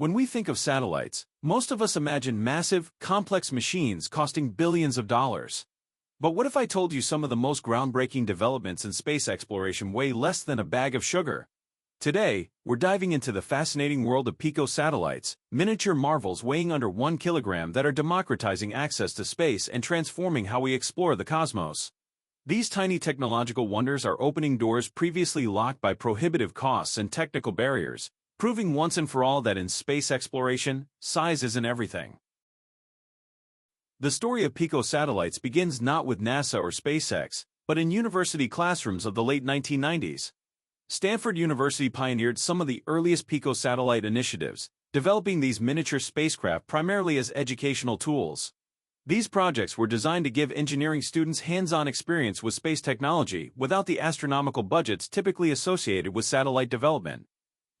When we think of satellites, most of us imagine massive, complex machines costing billions of dollars. But what if I told you some of the most groundbreaking developments in space exploration weigh less than a bag of sugar? Today, we're diving into the fascinating world of Pico-Satellites, miniature marvels weighing under 1 kilogram that are democratizing access to space and transforming how we explore the cosmos. These tiny technological wonders are opening doors previously locked by prohibitive costs and technical barriers, proving once and for all that in space exploration, size isn't everything. The story of Pico-Satellites begins not with NASA or SpaceX, but in university classrooms of the late 1990s. Stanford University pioneered some of the earliest Pico-Satellite initiatives, developing these miniature spacecraft primarily as educational tools. These projects were designed to give engineering students hands-on experience with space technology without the astronomical budgets typically associated with satellite development.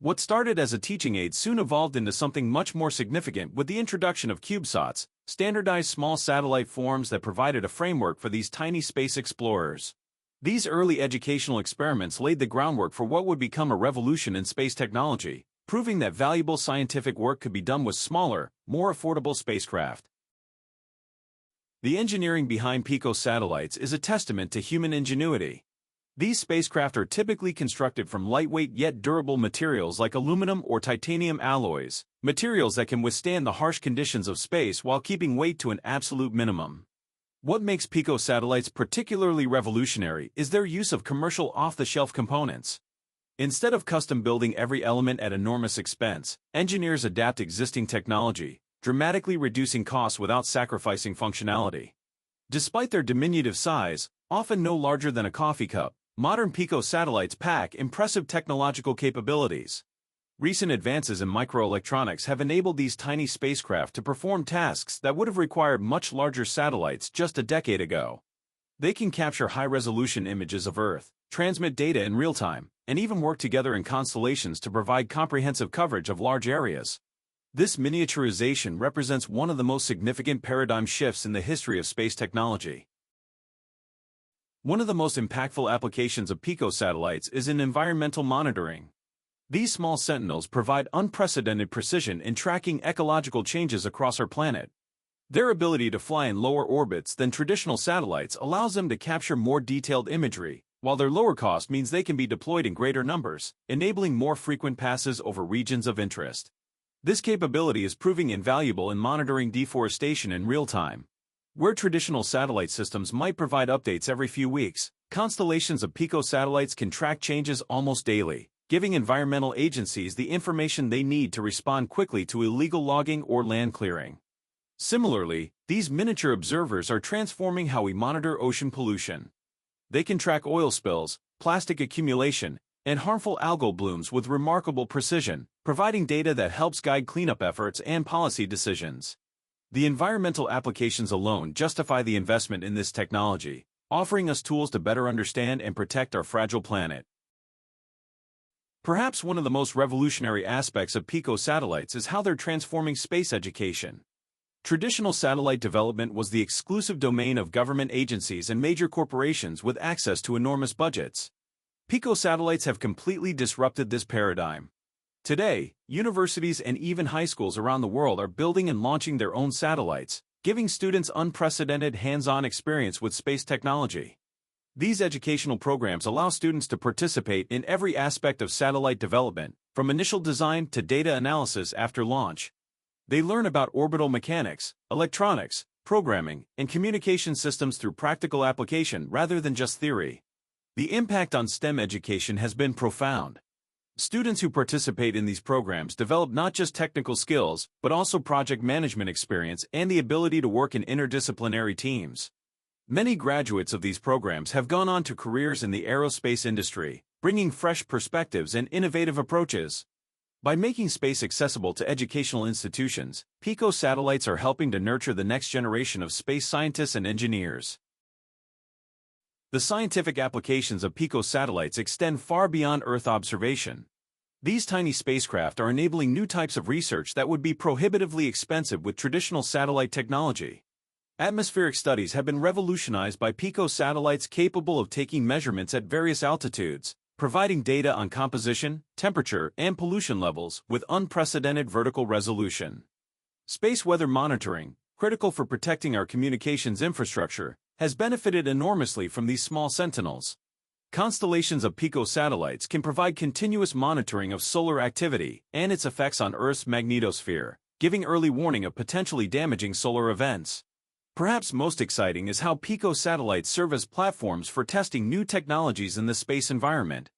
What started as a teaching aid soon evolved into something much more significant with the introduction of CubeSats, standardized small satellite forms that provided a framework for these tiny space explorers. These early educational experiments laid the groundwork for what would become a revolution in space technology, proving that valuable scientific work could be done with smaller, more affordable spacecraft. The engineering behind Pico-Satellites is a testament to human ingenuity. These spacecraft are typically constructed from lightweight yet durable materials like aluminum or titanium alloys, materials that can withstand the harsh conditions of space while keeping weight to an absolute minimum. What makes Pico-Satellites particularly revolutionary is their use of commercial off-the-shelf components. Instead of custom building every element at enormous expense, engineers adapt existing technology, dramatically reducing costs without sacrificing functionality. Despite their diminutive size, often no larger than a coffee cup, modern Pico-Satellites pack impressive technological capabilities. Recent advances in microelectronics have enabled these tiny spacecraft to perform tasks that would have required much larger satellites just a decade ago. They can capture high-resolution images of Earth, transmit data in real time, and even work together in constellations to provide comprehensive coverage of large areas. This miniaturization represents one of the most significant paradigm shifts in the history of space technology. One of the most impactful applications of Pico-Satellites is in environmental monitoring. These small sentinels provide unprecedented precision in tracking ecological changes across our planet. Their ability to fly in lower orbits than traditional satellites allows them to capture more detailed imagery, while their lower cost means they can be deployed in greater numbers, enabling more frequent passes over regions of interest. This capability is proving invaluable in monitoring deforestation in real time. Where traditional satellite systems might provide updates every few weeks, constellations of Pico-Satellites can track changes almost daily, giving environmental agencies the information they need to respond quickly to illegal logging or land clearing. Similarly, these miniature observers are transforming how we monitor ocean pollution. They can track oil spills, plastic accumulation, and harmful algal blooms with remarkable precision, providing data that helps guide cleanup efforts and policy decisions. The environmental applications alone justify the investment in this technology, offering us tools to better understand and protect our fragile planet. Perhaps one of the most revolutionary aspects of Pico-Satellites is how they're transforming space education. Traditional satellite development was the exclusive domain of government agencies and major corporations with access to enormous budgets. Pico-Satellites have completely disrupted this paradigm. Today, universities and even high schools around the world are building and launching their own satellites, giving students unprecedented hands-on experience with space technology. These educational programs allow students to participate in every aspect of satellite development, from initial design to data analysis after launch. They learn about orbital mechanics, electronics, programming, and communication systems through practical application rather than just theory. The impact on STEM education has been profound. Students who participate in these programs develop not just technical skills, but also project management experience and the ability to work in interdisciplinary teams. Many graduates of these programs have gone on to careers in the aerospace industry, bringing fresh perspectives and innovative approaches. By making space accessible to educational institutions, Pico-Satellites are helping to nurture the next generation of space scientists and engineers. The scientific applications of Pico-Satellites extend far beyond Earth observation. These tiny spacecraft are enabling new types of research that would be prohibitively expensive with traditional satellite technology. Atmospheric studies have been revolutionized by Pico-Satellites capable of taking measurements at various altitudes, providing data on composition, temperature, and pollution levels with unprecedented vertical resolution. Space weather monitoring, critical for protecting our communications infrastructure, has benefited enormously from these small sentinels. Constellations of Pico-Satellites can provide continuous monitoring of solar activity and its effects on Earth's magnetosphere, giving early warning of potentially damaging solar events. Perhaps most exciting is how Pico-Satellites serve as platforms for testing new technologies in the space environment.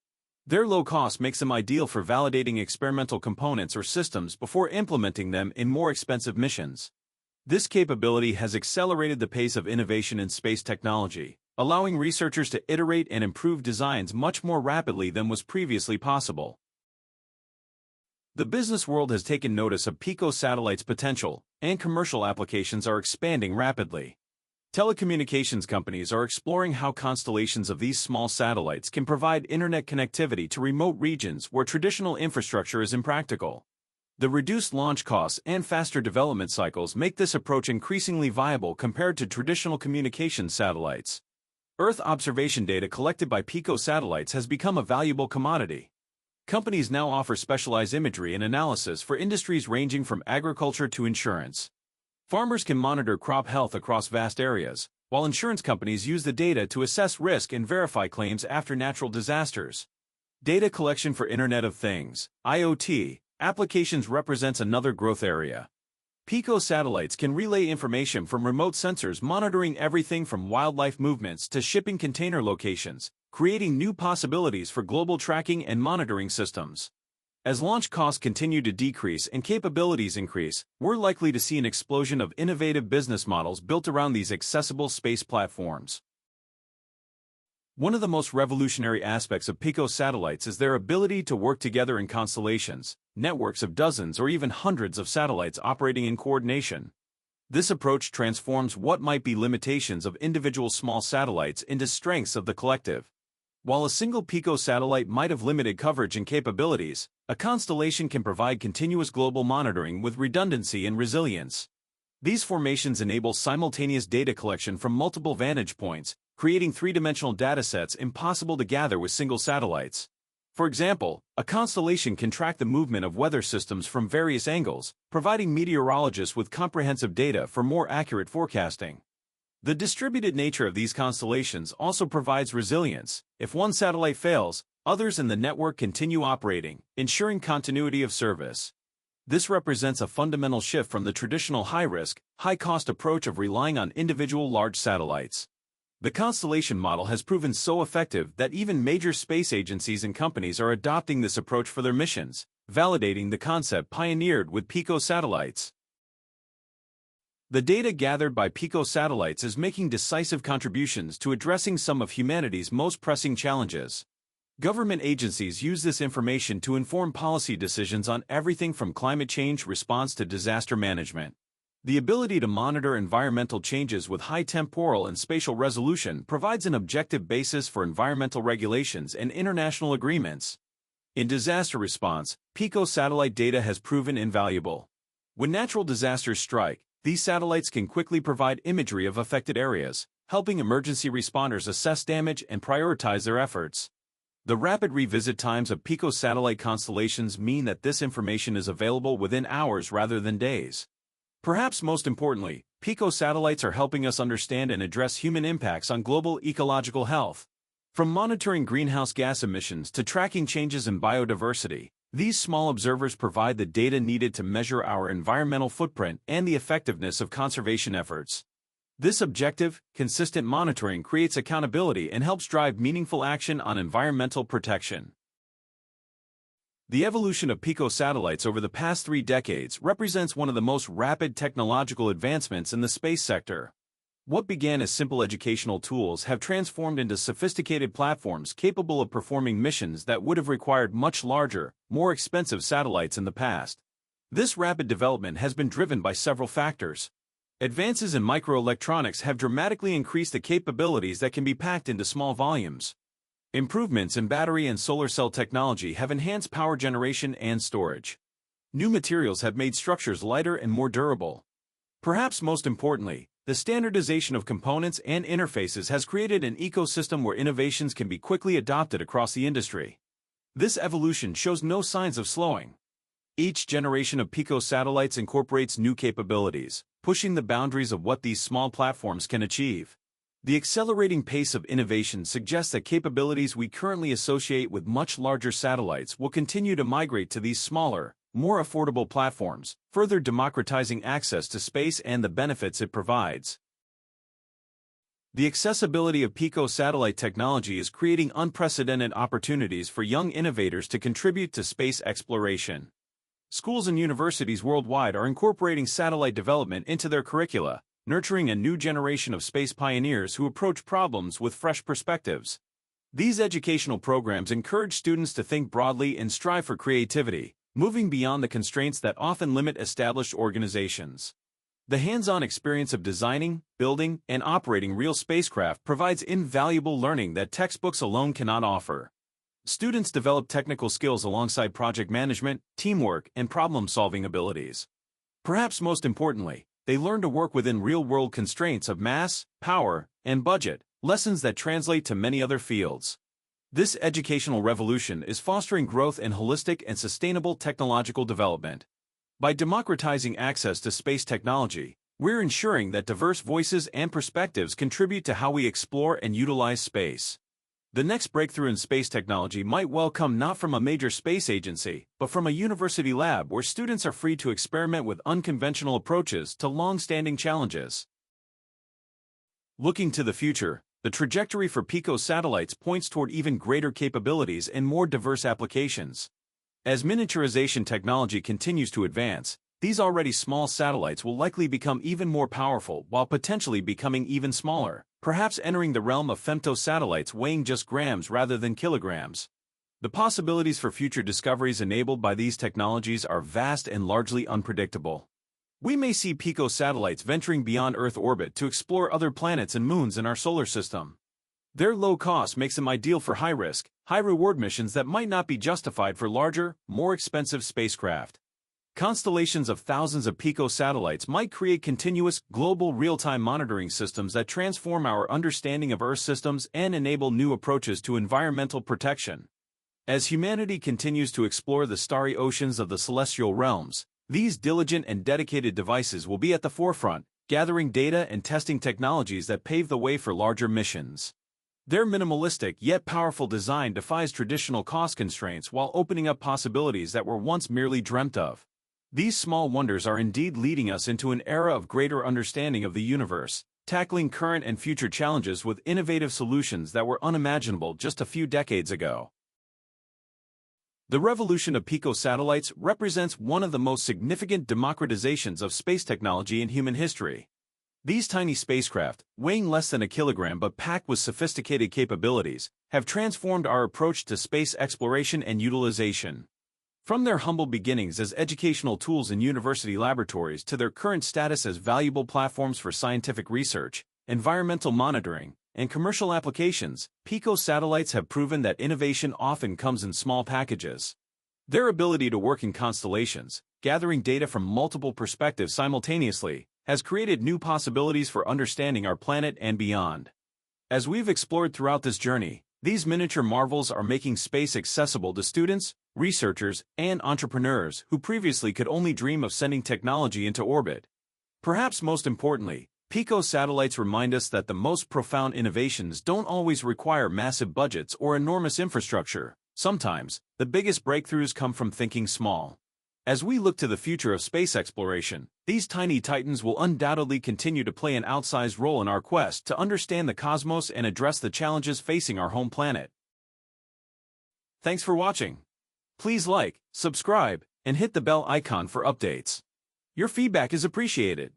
Their low cost makes them ideal for validating experimental components or systems before implementing them in more expensive missions. This capability has accelerated the pace of innovation in space technology, allowing researchers to iterate and improve designs much more rapidly than was previously possible. The business world has taken notice of Pico-Satellites' potential, and commercial applications are expanding rapidly. Telecommunications companies are exploring how constellations of these small satellites can provide internet connectivity to remote regions where traditional infrastructure is impractical. The reduced launch costs and faster development cycles make this approach increasingly viable compared to traditional communications satellites. Earth observation data collected by Pico-Satellites has become a valuable commodity. Companies now offer specialized imagery and analysis for industries ranging from agriculture to insurance. Farmers can monitor crop health across vast areas, while insurance companies use the data to assess risk and verify claims after natural disasters. Data collection for Internet of Things, IoT, applications represents another growth area. Pico-Satellites can relay information from remote sensors monitoring everything from wildlife movements to shipping container locations, creating new possibilities for global tracking and monitoring systems. As launch costs continue to decrease and capabilities increase, we're likely to see an explosion of innovative business models built around these accessible space platforms. One of the most revolutionary aspects of Pico-Satellites is their ability to work together in constellations, networks of dozens or even hundreds of satellites operating in coordination. This approach transforms what might be limitations of individual small satellites into strengths of the collective. While a single Pico-Satellite might have limited coverage and capabilities, a constellation can provide continuous global monitoring with redundancy and resilience. These formations enable simultaneous data collection from multiple vantage points, creating three-dimensional datasets impossible to gather with single satellites. For example, a constellation can track the movement of weather systems from various angles, providing meteorologists with comprehensive data for more accurate forecasting. The distributed nature of these constellations also provides resilience. If one satellite fails, others in the network continue operating, ensuring continuity of service. This represents a fundamental shift from the traditional high-risk, high-cost approach of relying on individual large satellites. The constellation model has proven so effective that even major space agencies and companies are adopting this approach for their missions, validating the concept pioneered with Pico-Satellites. The data gathered by Pico-Satellites is making decisive contributions to addressing some of humanity's most pressing challenges. Government agencies use this information to inform policy decisions on everything from climate change response to disaster management. The ability to monitor environmental changes with high temporal and spatial resolution provides an objective basis for environmental regulations and international agreements. In disaster response, Pico-Satellite data has proven invaluable. When natural disasters strike, these satellites can quickly provide imagery of affected areas, helping emergency responders assess damage and prioritize their efforts. The rapid revisit times of Pico-Satellite constellations mean that this information is available within hours rather than days. Perhaps most importantly, Pico-Satellites are helping us understand and address human impacts on global ecological health. From monitoring greenhouse gas emissions to tracking changes in biodiversity, these small observers provide the data needed to measure our environmental footprint and the effectiveness of conservation efforts. This objective, consistent monitoring creates accountability and helps drive meaningful action on environmental protection. The evolution of Pico-Satellites over the past 3 decades represents one of the most rapid technological advancements in the space sector. What began as simple educational tools have transformed into sophisticated platforms capable of performing missions that would have required much larger, more expensive satellites in the past. This rapid development has been driven by several factors. Advances in microelectronics have dramatically increased the capabilities that can be packed into small volumes. Improvements in battery and solar cell technology have enhanced power generation and storage. New materials have made structures lighter and more durable. Perhaps most importantly, The standardization of components and interfaces has created an ecosystem where innovations can be quickly adopted across the industry. This evolution shows no signs of slowing. Each generation of Pico-Satellites incorporates new capabilities, pushing the boundaries of what these small platforms can achieve. The accelerating pace of innovation suggests that capabilities we currently associate with much larger satellites will continue to migrate to these smaller, more affordable platforms, further democratizing access to space and the benefits it provides. The accessibility of Pico-satellite technology is creating unprecedented opportunities for young innovators to contribute to space exploration. Schools and universities worldwide are incorporating satellite development into their curricula, nurturing a new generation of space pioneers who approach problems with fresh perspectives. These educational programs encourage students to think broadly and strive for creativity, moving beyond the constraints that often limit established organizations. The hands-on experience of designing, building, and operating real spacecraft provides invaluable learning that textbooks alone cannot offer. Students develop technical skills alongside project management, teamwork, and problem-solving abilities. Perhaps most importantly, they learn to work within real-world constraints of mass, power, and budget, lessons that translate to many other fields. This educational revolution is fostering growth in holistic and sustainable technological development. By democratizing access to space technology, we're ensuring that diverse voices and perspectives contribute to how we explore and utilize space. The next breakthrough in space technology might well come not from a major space agency, but from a university lab where students are free to experiment with unconventional approaches to long-standing challenges. Looking to the future, the trajectory for Pico-satellites points toward even greater capabilities and more diverse applications. As miniaturization technology continues to advance, these already small satellites will likely become even more powerful while potentially becoming even smaller, perhaps entering the realm of femtosatellites weighing just grams rather than kilograms. The possibilities for future discoveries enabled by these technologies are vast and largely unpredictable. We may see Pico-satellites venturing beyond Earth orbit to explore other planets and moons in our solar system. Their low cost makes them ideal for high-risk, high-reward missions that might not be justified for larger, more expensive spacecraft. Constellations of thousands of Pico-satellites might create continuous, global real-time monitoring systems that transform our understanding of Earth systems and enable new approaches to environmental protection. As humanity continues to explore the starry oceans of the celestial realms, these diligent and dedicated devices will be at the forefront, gathering data and testing technologies that pave the way for larger missions. Their minimalistic yet powerful design defies traditional cost constraints while opening up possibilities that were once merely dreamt of. These small wonders are indeed leading us into an era of greater understanding of the universe, tackling current and future challenges with innovative solutions that were unimaginable just a few decades ago. The revolution of Pico-satellites represents one of the most significant democratizations of space technology in human history. These tiny spacecraft, weighing less than a kilogram but packed with sophisticated capabilities, have transformed our approach to space exploration and utilization. From their humble beginnings as educational tools in university laboratories to their current status as valuable platforms for scientific research, environmental monitoring, and commercial applications, Pico-satellites have proven that innovation often comes in small packages. Their ability to work in constellations, gathering data from multiple perspectives simultaneously, has created new possibilities for understanding our planet and beyond. As we've explored throughout this journey, these miniature marvels are making space accessible to students, researchers, and entrepreneurs who previously could only dream of sending technology into orbit. Perhaps most importantly, Pico-satellites remind us that the most profound innovations don't always require massive budgets or enormous infrastructure. Sometimes, the biggest breakthroughs come from thinking small. As we look to the future of space exploration, these tiny titans will undoubtedly continue to play an outsized role in our quest to understand the cosmos and address the challenges facing our home planet. Thanks for watching. Please like, subscribe, and hit the bell icon for updates. Your feedback is appreciated.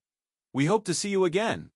We hope to see you again.